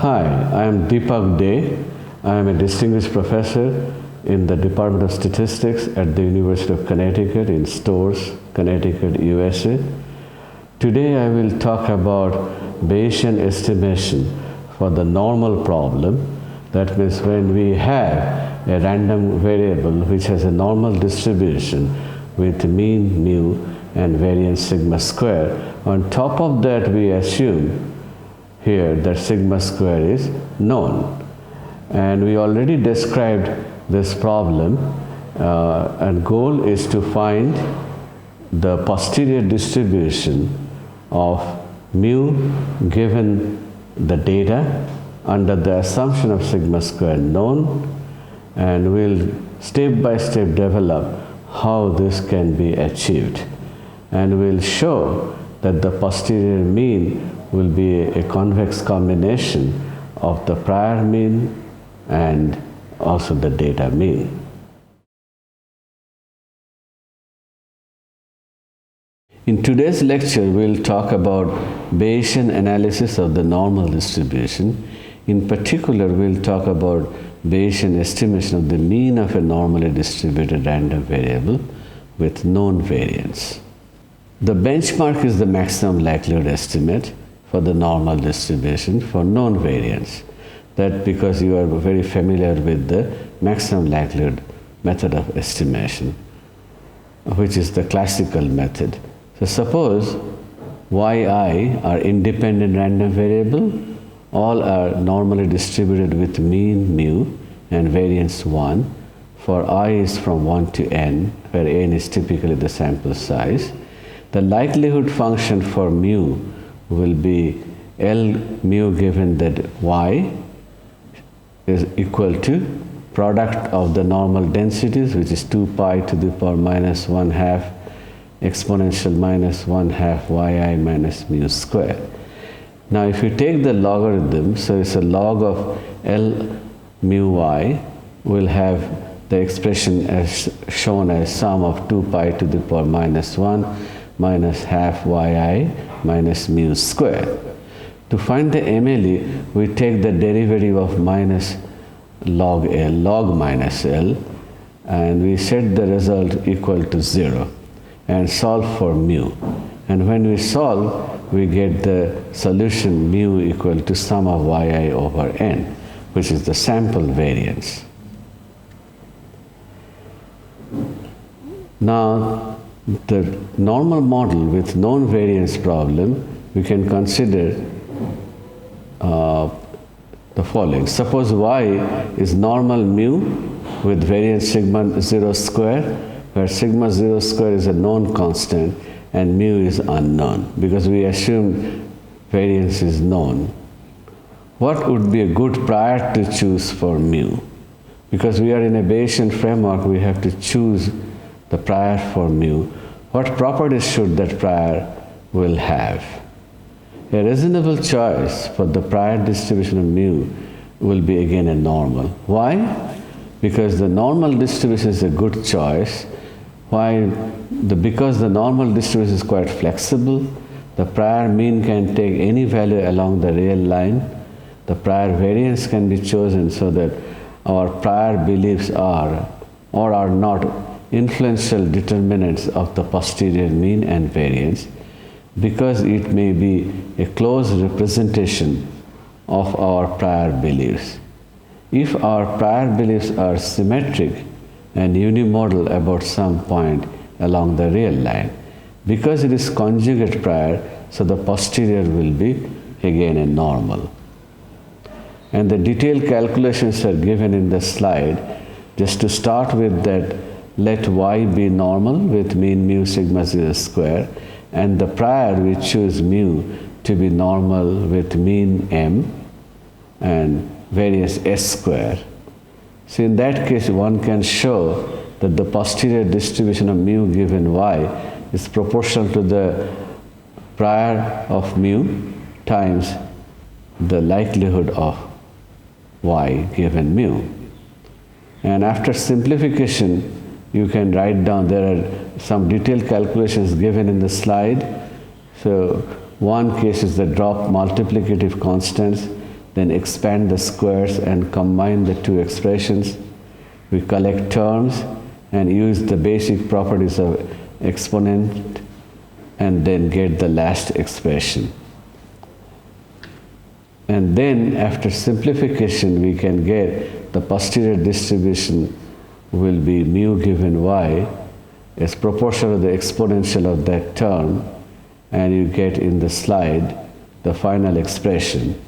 Hi, I am Deepak Dey. I am a distinguished professor in the Department of Statistics at the University of Connecticut in Stores, Connecticut, USA. Today I will talk about Bayesian estimation for the normal problem. That means when we have a random variable which has a normal distribution with mean mu and variance sigma square. On top of that we assume here that sigma square is known. And we already described this problem and goal is to find the posterior distribution of mu given the data under the assumption of sigma square known, and we'll step by step develop how this can be achieved. And we'll show that the posterior mean will be a convex combination of the prior mean and also the data mean. In today's lecture, we'll talk about Bayesian analysis of the normal distribution. In particular, we'll talk about Bayesian estimation of the mean of a normally distributed random variable with known variance. The benchmark is the maximum likelihood estimate for the normal distribution for known variance. That because you are very familiar with the maximum likelihood method of estimation, which is the classical method. So suppose yi are independent random variable, all are normally distributed with mean mu and variance 1 for I is from 1 to n, where n is typically the sample size. The likelihood function for mu will be L mu given that y is equal to product of the normal densities, which is 2 pi to the power minus 1/2 exponential minus 1/2 yi minus mu square. Now if you take the logarithm, so it's a log of L mu y, will have the expression as shown as sum of 2 pi to the power minus 1 minus half yi minus mu square. To find the MLE, we take the derivative of minus log L, log minus L, and we set the result equal to 0 and solve for mu. And when we solve, we get the solution mu equal to sum of yi over n, which is the sample variance. Now, the normal model with known variance problem, we can consider the following. Suppose y is normal mu with variance sigma 0 square, where sigma 0 square is a known constant and mu is unknown, because we assume variance is known. What would be a good prior to choose for mu? Because we are in a Bayesian framework, we have to choose the prior for mu. What properties should that prior will have? A reasonable choice for the prior distribution of mu will be again a normal. Why? Because the normal distribution is a good choice. Why? Because the normal distribution is quite flexible. The prior mean can take any value along the real line. The prior variance can be chosen so that our prior beliefs are or are not influential determinants of the posterior mean and variance, because it may be a close representation of our prior beliefs. If our prior beliefs are symmetric and unimodal about some point along the real line, because it is conjugate prior, so the posterior will be again a normal. And the detailed calculations are given in the slide. Just to start with that, let y be normal with mean mu sigma 0 square, and the prior we choose mu to be normal with mean m and variance s square. So in that case, one can show that the posterior distribution of mu given y is proportional to the prior of mu times the likelihood of y given mu. And after simplification, you can write down, there are some detailed calculations given in the slide. So one case is the drop multiplicative constants. then expand the squares and combine the two expressions. We collect terms and use the basic properties of exponent and then get the last expression. And then after simplification we can get the posterior distribution will be mu given y is proportional to the exponential of that term, and you get in the slide the final expression.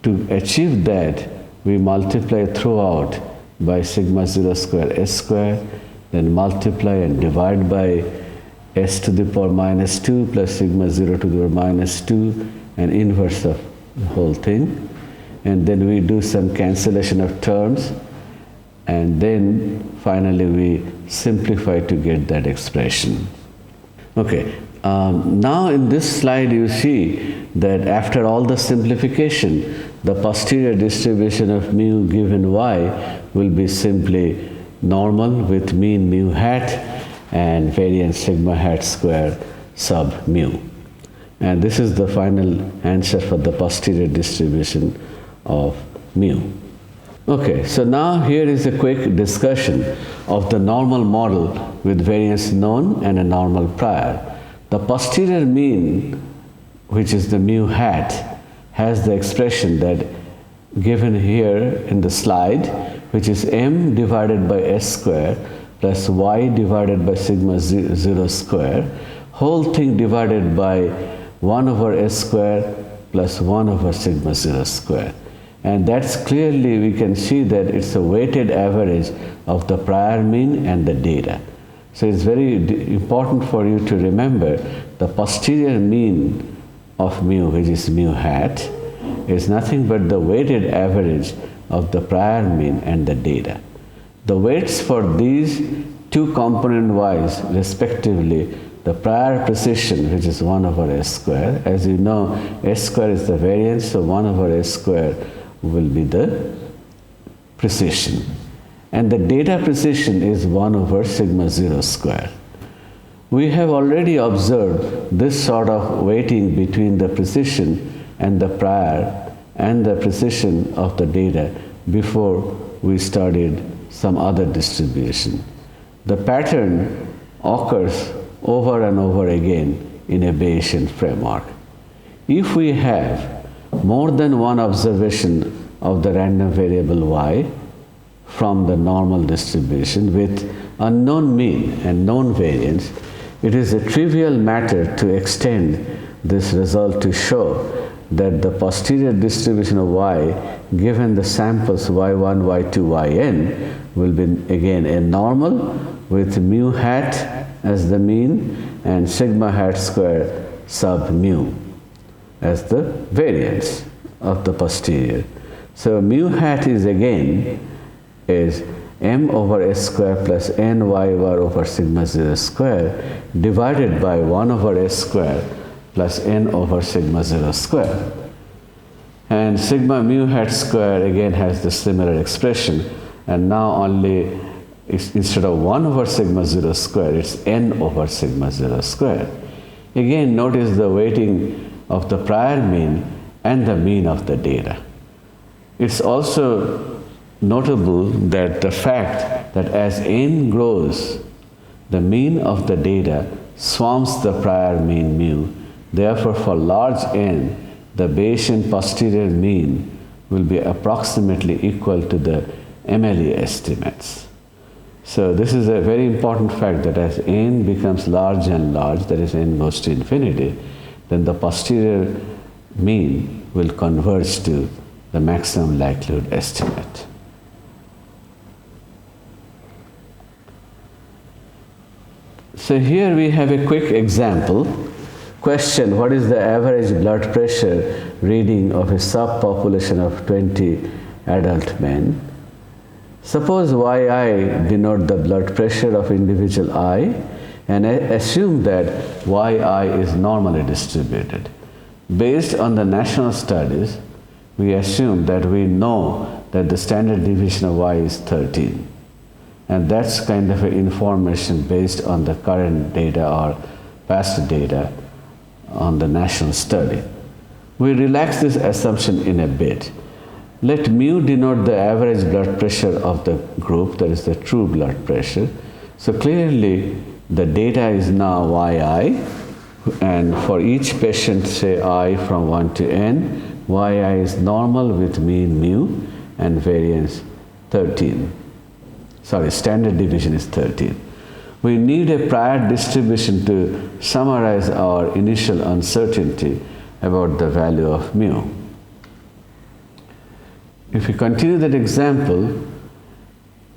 To achieve that, we multiply throughout by sigma 0 square s square, then multiply and divide by s to the power minus 2 plus sigma 0 to the power minus 2 and inverse of the whole thing. And then we do some cancellation of terms, and then finally we simplify to get that expression. Okay, now in this slide you see that after all the simplification, the posterior distribution of mu given y will be simply normal with mean mu hat and variance sigma hat square sub mu. And this is the final answer for the posterior distribution of mu. Okay, so now here is a quick discussion of the normal model with variance known and a normal prior. The posterior mean, which is the mu hat, has the expression that given here in the slide, which is m divided by s square plus y divided by sigma 0 square, whole thing divided by 1 over s square plus 1 over sigma 0 square. And that's clearly, we can see that it's a weighted average of the prior mean and the data. So it's very important for you to remember the posterior mean of mu, which is mu hat, is nothing but the weighted average of the prior mean and the data. The weights for these two component y's respectively, the prior precision, which is 1 over s square. As you know, s square is the variance, so 1 over s square will be the precision. And the data precision is 1 over sigma 0 square. We have already observed this sort of weighting between the precision and the prior and the precision of the data before we studied some other distribution. The pattern occurs over and over again in a Bayesian framework. If we have more than one observation of the random variable y from the normal distribution with unknown mean and known variance, it is a trivial matter to extend this result to show that the posterior distribution of y given the samples y1, y2, yn will be again a normal with mu hat as the mean and sigma hat square sub mu as the variance of the posterior. So mu hat is again is m over s square plus n y over sigma 0 square divided by 1 over s square plus n over sigma 0 square. And sigma mu hat square again has the similar expression, and now only instead of 1 over sigma 0 square, it's n over sigma 0 square. Again, notice the weighting of the prior mean and the mean of the data. It's also notable that the fact that as n grows, the mean of the data swamps the prior mean mu. Therefore, for large n, the Bayesian posterior mean will be approximately equal to the MLE estimates. So this is a very important fact that as n becomes large and large, that is n goes to infinity, then the posterior mean will converge to the maximum likelihood estimate. So here we have a quick example. Question: what is the average blood pressure reading of a subpopulation of 20 adult men? Suppose yi denote the blood pressure of individual I, and assume that yi is normally distributed. Based on the national studies, we assume that we know that the standard deviation of y is 13. And that's kind of an information based on the current data or past data on the national study. We relax this assumption in a bit. Let mu denote the average blood pressure of the group, that is the true blood pressure. So clearly the data is now yi, and for each patient, say I from 1 to n, yi is normal with mean mu and variance 13. Sorry, standard deviation is 13. We need a prior distribution to summarize our initial uncertainty about the value of mu. If we continue that example,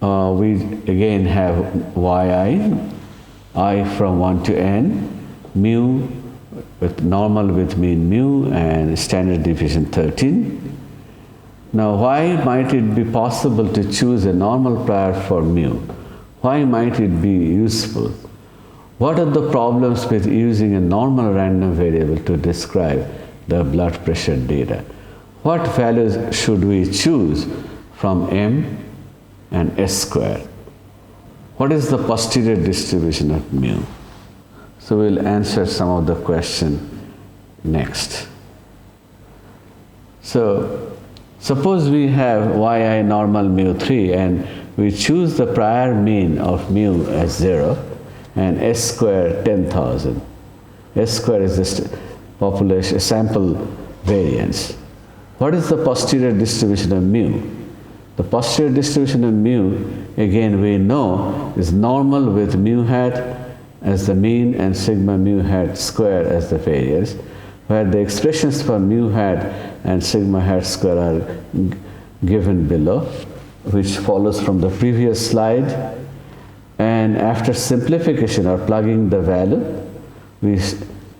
we again have yi, I from 1 to n, mu with normal with mean mu and standard deviation 13. Now, why might it be possible to choose a normal prior for mu? Why might it be useful? What are the problems with using a normal random variable to describe the blood pressure data? What values should we choose from m and s square? What is the posterior distribution of mu? So we'll answer some of the question next. So suppose we have yi normal mu3 and we choose the prior mean of mu as 0 and s square 10,000. S square is the population sample variance. What is the posterior distribution of mu? The posterior distribution of mu, again we know, is normal with mu hat as the mean and sigma mu hat square as the variance, where the expressions for mu hat and sigma hat square are given below, which follows from the previous slide. And after simplification or plugging the value, we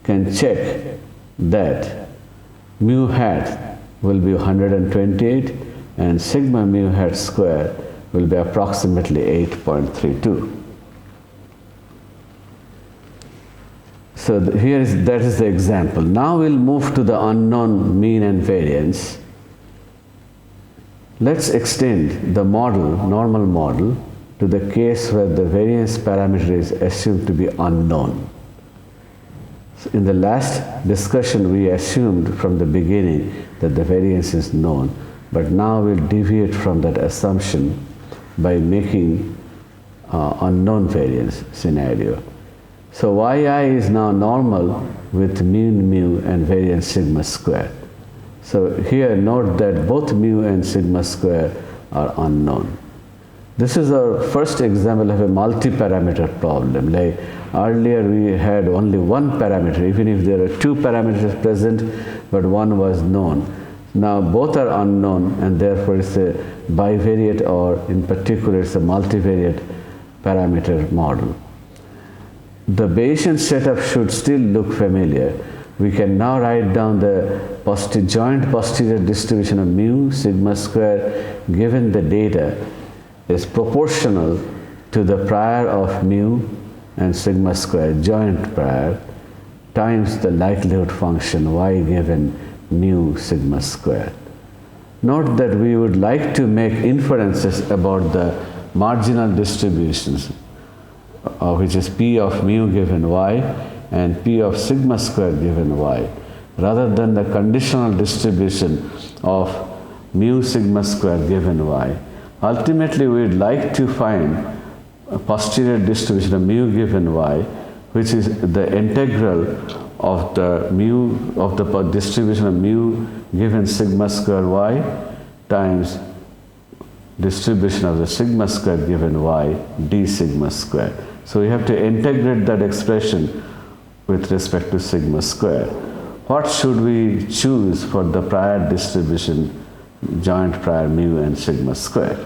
can check that mu hat will be 128 and sigma mu hat square will be approximately 8.32. So that is the example. Now we'll move to the unknown mean and variance. Let's extend the model, normal model, to the case where the variance parameter is assumed to be unknown. So in the last discussion, we assumed from the beginning that the variance is known, but now we'll deviate from that assumption by making unknown variance scenario. So yi is now normal with mean mu and variance sigma square. So here note that both mu and sigma square are unknown. This is our first example of a multi-parameter problem. Like earlier we had only one parameter, even if there are two parameters present, but one was known. Now both are unknown and therefore it's a bivariate, or in particular it's a multivariate parameter model. The Bayesian setup should still look familiar. We can now write down the joint posterior distribution of mu sigma square given the data is proportional to the prior of mu and sigma square, joint prior, times the likelihood function y given mu sigma square. Note that we would like to make inferences about the marginal distributions, which is p of mu given y and p of sigma square given y, rather than the conditional distribution of mu sigma square given y. Ultimately, we would like to find a posterior distribution of mu given y, which is the integral of the mu of the distribution of mu given sigma square y times distribution of the sigma square given y d sigma square. So we have to integrate that expression with respect to sigma square. What should we choose for the prior distribution, joint prior mu and sigma square?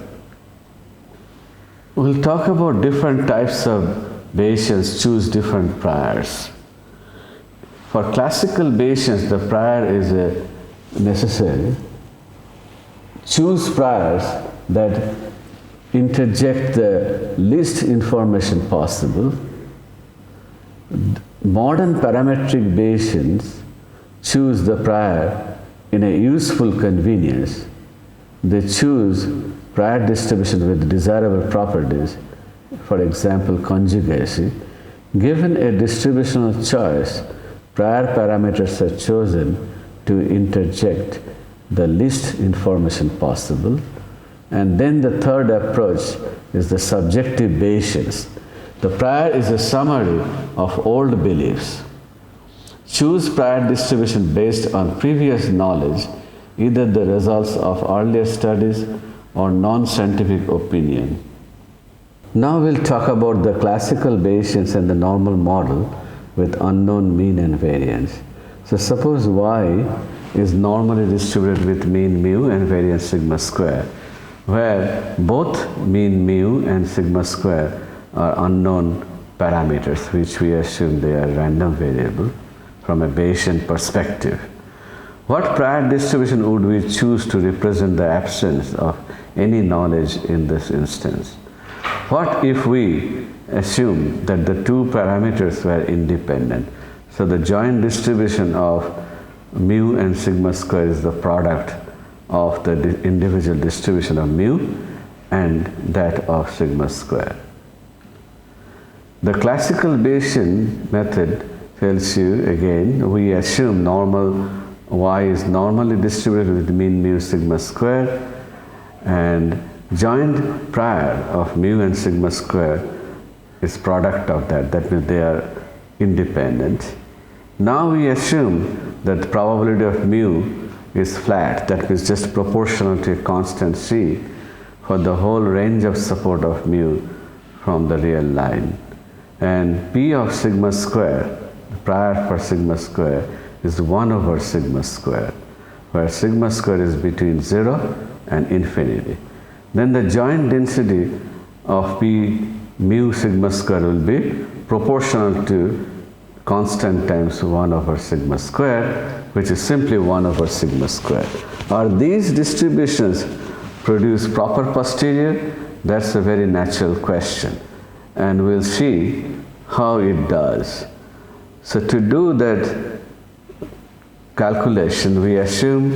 We'll talk about different types of Bayesians choose different priors. For classical Bayesians, the prior is necessary. Choose priors that interject the least information possible. Modern parametric Bayesians choose the prior in a useful convenience. They choose prior distribution with desirable properties, for example, conjugacy. Given a distributional choice, prior parameters are chosen to interject the least information possible. And then the third approach is the subjective Bayesians. The prior is a summary of old beliefs. Choose prior distribution based on previous knowledge, either the results of earlier studies or non-scientific opinion. Now we'll talk about the classical Bayesians and the normal model with unknown mean and variance. So suppose y is normally distributed with mean mu and variance sigma square, where both mean mu and sigma square are unknown parameters, which we assume they are random variable from a Bayesian perspective. What prior distribution would we choose to represent the absence of any knowledge in this instance? What if we assume that the two parameters were independent? So the joint distribution of mu and sigma square is the product of the individual distribution of mu and that of sigma square. The classical Bayesian method tells you again, we assume normal y is normally distributed with mean mu sigma square, and joint prior of mu and sigma square is product of that. That means they are independent. Now we assume that the probability of mu is flat, that means just proportional to a constant c for the whole range of support of mu from the real line. And p of sigma square, prior for sigma square, is 1 over sigma square, where sigma square is between 0 and infinity. Then the joint density of p mu sigma square will be proportional to constant times 1 over sigma square, which is simply 1 over sigma square. Are these distributions produce proper posterior? That's a very natural question, and we'll see how it does. So to do that calculation, we assume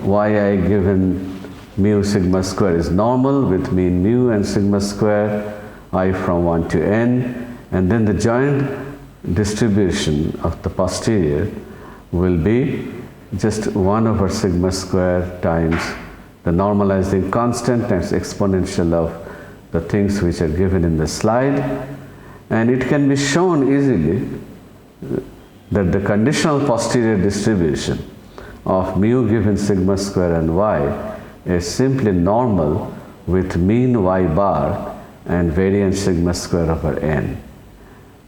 yi given mu sigma square is normal with mean mu and sigma square I from 1 to n, and then the joint distribution of the posterior will be just 1 over sigma square times the normalizing constant times exponential of the things which are given in the slide. And it can be shown easily that the conditional posterior distribution of mu given sigma square and y is simply normal with mean y bar and variance sigma square over n.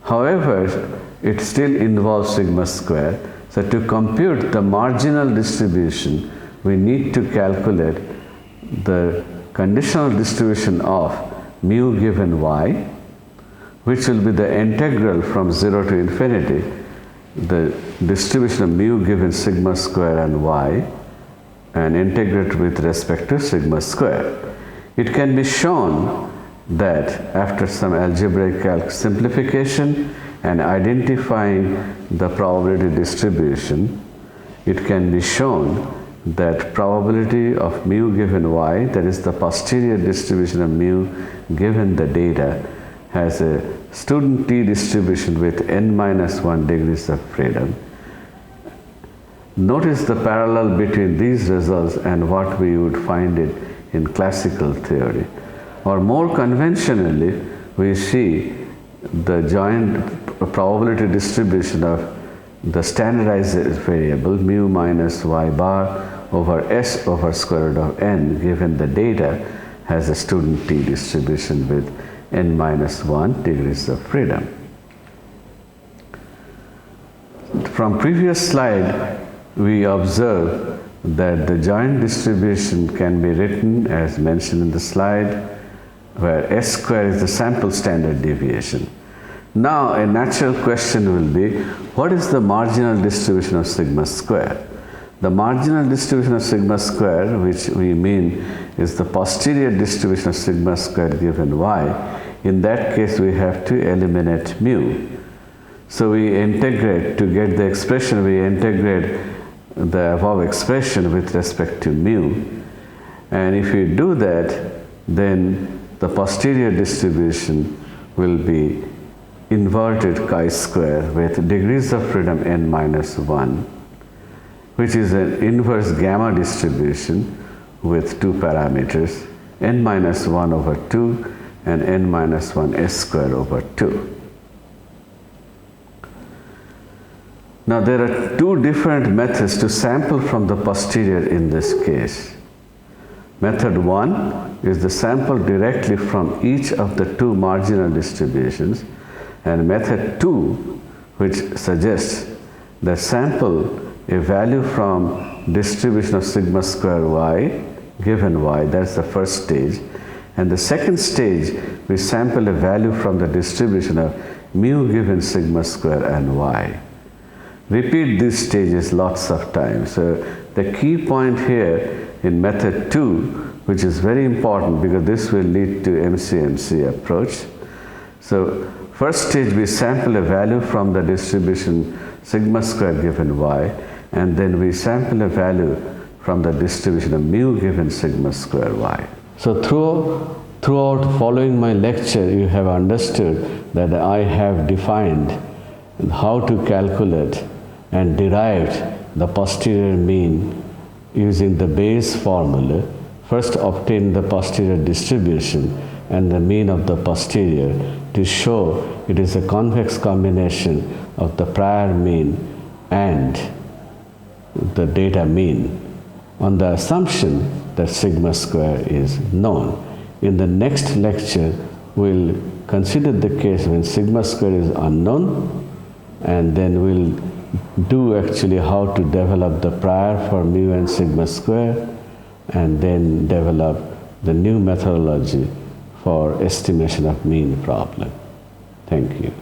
However, it still involves sigma square. So to compute the marginal distribution, we need to calculate the conditional distribution of mu given y, which will be the integral from 0 to infinity, the distribution of mu given sigma square and y, and integrate with respect to sigma square. It can be shown that after some algebraic simplification and identifying the probability distribution, it can be shown that probability of mu given y, that is the posterior distribution of mu given the data, has a student t distribution with n-1 degrees of freedom. Notice the parallel between these results and what we would find it in classical theory. Or more conventionally, we see the joint probability distribution of the standardized variable mu minus y bar over s over square root of n given the data has a student t distribution with n-1 degrees of freedom. From previous slide, we observe that the joint distribution can be written as mentioned in the slide, where s square is the sample standard deviation. Now a natural question will be, what is the marginal distribution of sigma square? The marginal distribution of sigma square, which we mean is the posterior distribution of sigma square given y. In that case, we have to eliminate mu. So we integrate, to get the expression, we integrate the above expression with respect to mu. And if you do that, then the posterior distribution will be inverted chi-square with degrees of freedom n-1. which is an inverse gamma distribution with two parameters, n minus 1 over 2 and n minus 1 s square over 2. Now there are two different methods to sample from the posterior in this case. Method 1 is the sample directly from each of the two marginal distributions, and method 2, which suggests that sample a value from distribution of sigma square y given y, that's the first stage, and the second stage we sample a value from the distribution of mu given sigma square and y. Repeat these stages lots of times. So the key point here in method 2, which is very important because this will lead to MCMC approach. So first stage we sample a value from the distribution sigma square given y, and then we sample a value from the distribution of mu given sigma square y. So throughout following my lecture, you have understood that I have defined how to calculate and derived the posterior mean using the Bayes formula. First obtain the posterior distribution and the mean of the posterior to show it is a convex combination of the prior mean and the data mean on the assumption that sigma square is known. In the next lecture, we'll consider the case when sigma square is unknown, and then we'll do actually how to develop the prior for mu and sigma square, and then develop the new methodology for estimation of mean problem. Thank you.